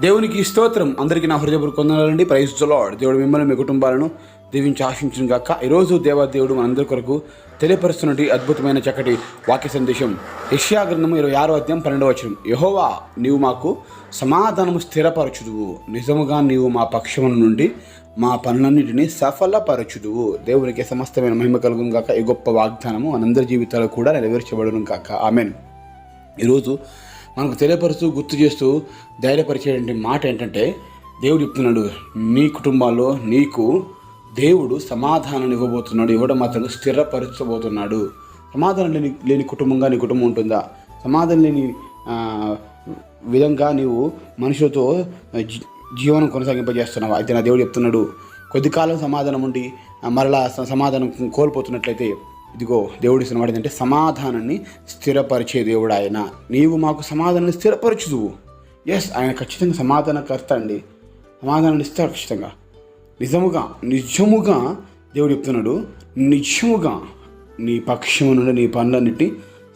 దేవునికి స్తోత్రం. అందరికీ నా హృదయపూర్వక వందనాలండి. Praise the Lord. దేవుడు మిమ్మల్ని మీ కుటుంబాలను దీవించి ఆశించును గాక. ఈరోజు దేవాదేవుడు మనందరి కొరకు తెలియపరుస్తున్నటువంటి అద్భుతమైన చక్కటి వాక్య సందేశం యెషయా గ్రంథము 26వ అధ్యాయం 12వ వచనం. యెహోవా, నీవు మాకు సమాధానము స్థిరపరచుదువు, నిజముగా నీవు మా పక్షముల నుండి మా పనులన్నిటినీ సఫలపరచుదువు. దేవునికి సమస్తమైన మహిమ కలుగును గాక. ఈ గొప్ప వాగ్దానము మనందరి జీవితాలు కూడా నెరవేర్చబడును గాక. ఆమేన్. ఈరోజు మనకు తెలియపరుస్తూ గుర్తు చేస్తూ ధైర్యపరిచేటువంటి మాట ఏంటంటే, దేవుడు చెప్తున్నాడు, నీ కుటుంబాల్లో నీకు దేవుడు సమాధానాన్ని ఇవ్వబోతున్నాడు. ఇవ్వడం మాత్రం స్థిరపరచబోతున్నాడు. సమాధానం లేని కుటుంబంగా నీ కుటుంబం ఉంటుందా? సమాధానం లేని విధంగా నీవు మనుషులతో జీవనం కొనసాగింపజేస్తున్నావా? అయితే నా దేవుడు చెప్తున్నాడు, కొద్ది కాలం సమాధానం ఉండి మరలా సమాధానం కోల్పోతున్నట్లయితే, ఇదిగో దేవుడు ఇస్తున్న మాట ఏంటంటే, సమాధానాన్ని స్థిరపరిచే దేవుడు ఆయన. నీవు మాకు సమాధానాన్ని స్థిరపరచుదువు. ఎస్, ఆయన ఖచ్చితంగా సమాధానకర్త అండి. సమాధానాన్ని ఇస్తాడు ఖచ్చితంగా. నిజముగా దేవుడు చెప్తున్నాడు, నిజముగా నీ పక్షం నుండి నీ పనులన్నిటినీ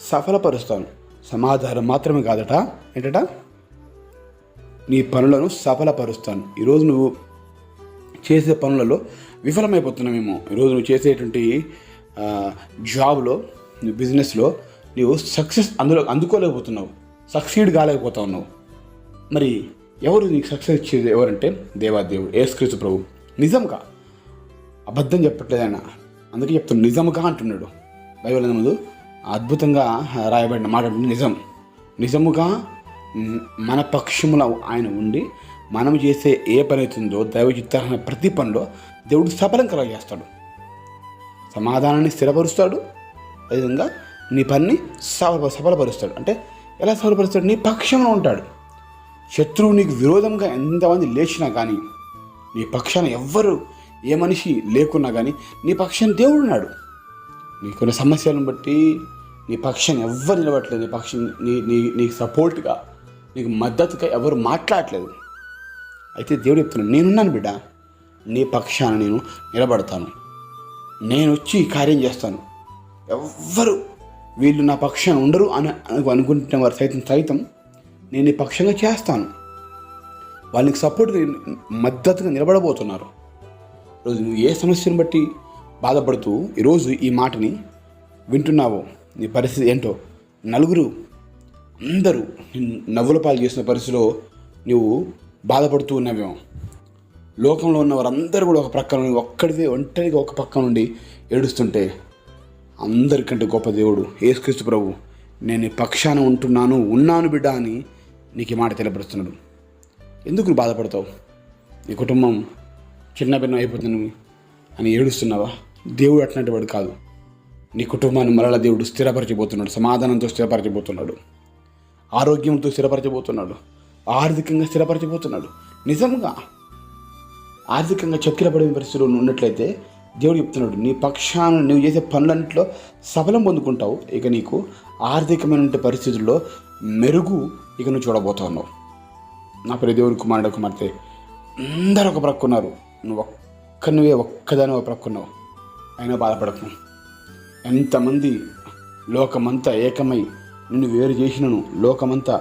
సఫలపరుస్తాను. సమాధానం మాత్రమే కాదట, ఏంటట, నీ పనులను సఫలపరుస్తాను. ఈరోజు నువ్వు చేసే పనులలో విఫలమైపోతున్నావేమో. ఈరోజు నువ్వు చేసేటువంటి జాబ్లో, బిజినెస్లో నీవు సక్సెస్ అందుకోలేకపోతున్నావు, సక్సీడ్ కాలేకపోతా ఉన్నావు. మరి ఎవరు నీకు సక్సెస్ ఇచ్చేది? ఎవరంటే దేవాదేవుడు, యేసుక్రీస్తు ప్రభు. నిజంగా, అబద్ధం చెప్పట్లేదు ఆయన. అందుకే చెప్తున్నాడు, నిజంగా అంటున్నాడు. బైబిల్ ముందు అద్భుతంగా రాయబడిన మాట నిజముగా మన పక్షములో ఆయన ఉండి మనం చేసే ఏ పని అవుతుందో దైవ చిత్తాన ప్రతి పనిలో దేవుడు సఫలం కలగజేస్తాడు. సమాధానాన్ని స్థిరపరుస్తాడు. అదేవిధంగా నీ పనిని సఫలపరుస్తాడు. అంటే ఎలా సఫలపరుస్తాడు? నీ పక్షంలో ఉంటాడు. శత్రువు నీకు విరోధంగా ఎంతమంది లేచినా కానీ, నీ పక్షాన ఎవ్వరు ఏ మనిషి లేకున్నా కానీ నీ పక్షాన దేవుడు ఉన్నాడు. నీకున్న సమస్యలను బట్టి నీ పక్షాన్ని ఎవ్వరు నిలబట్టలేదు. నీ పక్షం నీకు సపోర్ట్గా, నీకు మద్దతుగా ఎవరు మాట్లాడట్లేదు. అయితే దేవుడు చెప్తున్నాడు, నేనున్నాను బిడ్డ, నీ పక్షాన నేను నిలబడతాను, నేను వచ్చి కార్యం చేస్తాను. ఎవ్వరు వీళ్ళు నా పక్షాన ఉండరు అని అనుకుంటున్న వారు సైతం నేను నీ పక్షంగా చేస్తాను. వాళ్ళకి సపోర్ట్గా, మద్దతుగా నిలబడబోతున్నారు. రోజు నువ్వు ఏ సమస్యను బట్టి బాధపడుతూ ఈరోజు ఈ మాటని వింటున్నావో, నీ పరిస్థితి ఏంటో, నలుగురు అందరూ నవ్వుల పాలు చేసిన పరిస్థితిలో నువ్వు బాధపడుతూ ఉన్నావేమో. లోకంలో ఉన్న వారందరూ కూడా ఒక ప్రక్క నుండి ఒంటరిగా ఒక పక్క నుండి ఏడుస్తుంటే, అందరికంటే గొప్ప దేవుడు యేసుక్రీస్తు ప్రభు, నేను నీ పక్షాన ఉన్నాను బిడ్డ అని నీకు ఈ మాట తెలియపరుస్తున్నాడు. ఎందుకు నువ్వు బాధపడతావు? నీ కుటుంబం చిన్న భిన్నం అయిపోతుంది అని ఏడుస్తున్నావా? దేవుడు అట్లాంటి వాడు కాదు. నీ కుటుంబాన్ని మరలా దేవుడు స్థిరపరచబోతున్నాడు. సమాధానంతో స్థిరపరచబోతున్నాడు, ఆరోగ్యంతో స్థిరపరచబోతున్నాడు, ఆర్థికంగా స్థిరపరచబోతున్నాడు. నిజంగా ఆర్థికంగా చక్కెరపడిన పరిస్థితుల్లో ఉన్నట్లయితే దేవుడు చెప్తున్నాడు, నీ పక్షాన నువ్వు చేసే పనులన్నింటిలో సఫలం పొందుకుంటావు. ఇక నీకు ఆర్థికమైన పరిస్థితుల్లో మెరుగు ఇక నువ్వు చూడబోతా ఉన్నావు. నా ప్రియ దేవుని కుమారుడు కుమార్తె, అందరూ ఒక ప్రక్క ఉన్నారు, నువ్వు ఒక్కదాని ఒక ప్రక్క ఉన్నావు. అయినా బాధపడకు. ఎంతమంది లోకమంతా ఏకమై నిన్ను వేరు చేసినను, లోకమంతా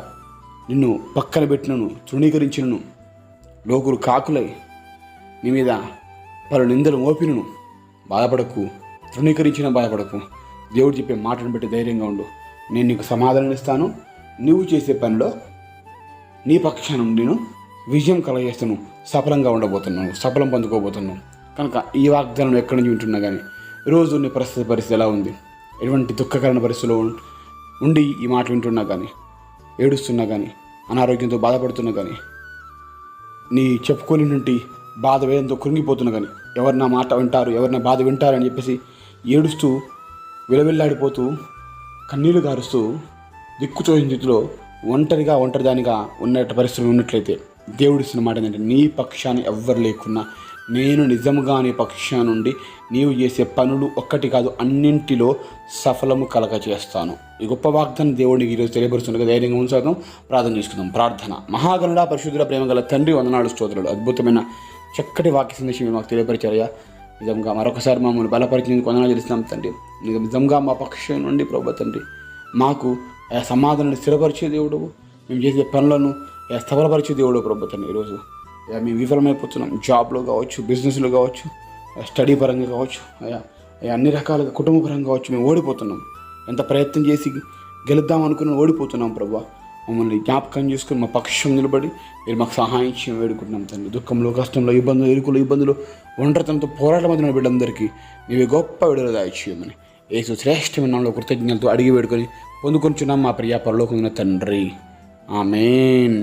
నిన్ను పక్కన పెట్టినను, తృణీకరించినను, లోకులు కాకులై నీ మీద పలు నిందలు మోపినను బాధపడకు, తృణీకరించిన బాధపడకు. దేవుడు చెప్పే మాటను బట్టి ధైర్యంగా ఉండు. నేను నీకు సమాధానం ఇస్తాను. నువ్వు చేసే పనిలో నీ పక్షాన నేను విజయం కలగజేస్తాను. సఫలంగా ఉండబోతున్నావు, సఫలం పొందుకోబోతున్నావు. కనుక ఈ వాగ్దానం ఎక్కడి నుంచి వింటున్నా కానీ, ఈరోజు నీ పరిస్థితి ఎలా ఉంది, ఎటువంటి దుఃఖకరమైన పరిస్థితిలో ఉండి ఈ మాట వింటున్నా కానీ, ఏడుస్తున్నా కానీ, అనారోగ్యంతో బాధపడుతున్నా కానీ, నీ చెప్పుకోలేనంటి బాధ వేదంతో కృంగిపోతున్నా కానీ, ఎవరు నా మాట వింటారు, ఎవరు నా బాధ వింటారు అని చెప్పేసి ఏడుస్తూ విలవిల్లాడిపోతూ కన్నీళ్లు గారుస్తూ దిక్కుచోయిన స్థితిలో ఒంటరిదానిగా ఉన్న పరిస్థితులు ఉన్నట్లయితే, దేవుడిస్తున్న మాట ఏంటంటే, నీ పక్షాన్ని ఎవ్వరు లేకున్నా నేను నిజముగా నీ పక్షా నుండి నీవు చేసే పనులు ఒక్కటి కాదు అన్నింటిలో సఫలము కలగజేస్తాను. ఈ గొప్ప వాగ్దానం దేవుడికి ఈరోజు తెలియపరుస్తుండగా ధైర్యంగా ఉంచుదాం. ప్రార్థన చేసుకుందాం. ప్రార్థన. మహాగణుడా, పరిశుద్ధుల, ప్రేమ గల తండ్రి, వందనాలు, స్తోత్రాలు. అద్భుతమైన చక్కటి వాక్య సందేశం మాకు తెలియపరిచారయ్యా. నిజంగా మరొకసారి మమ్మల్ని బలపరిచినందుకు వందనాలు చెల్లిస్తున్నాం తండ్రి. నిజంగా మా పక్షం నుండి ప్రభు తండ్రి మాకు సమాధానాన్ని స్థిరపరిచే దేవుడు, మేము చేసే పనులను స్థిరపరిచే దేవుడు ప్రభు తండ్రి. ఈరోజు మేము విఫలమైపోతున్నాం, జాబ్లో కావచ్చు, బిజినెస్లో కావచ్చు, స్టడీ పరంగా కావచ్చు, అన్ని రకాలుగా కుటుంబ పరంగా కావచ్చు, మేము ఓడిపోతున్నాం. ఎంత ప్రయత్నం చేసి గెలుద్దాం అనుకుని ఓడిపోతున్నాం ప్రభు. మమ్మల్ని జ్ఞాపకం చేసుకుని మా పక్షం నిలబడి మీరు మాకు సహాయం చేయడం వేడుకుంటున్నాం తండ్రి. దుఃఖంలో, కష్టంలో, ఇరుకులు, ఒంటరితనంతో పోరాటం మధ్య బిడ్డలందరికీ నీవే గొప్ప విడుదల దాయిచేయమని యేసు శ్రేష్టమైన నామములో కృతజ్ఞతతో అడిగి వేడుకొని పొందుకొనిచున్నాం మా ప్రియ పరలోకమైన తండ్రి. ఆమేన్.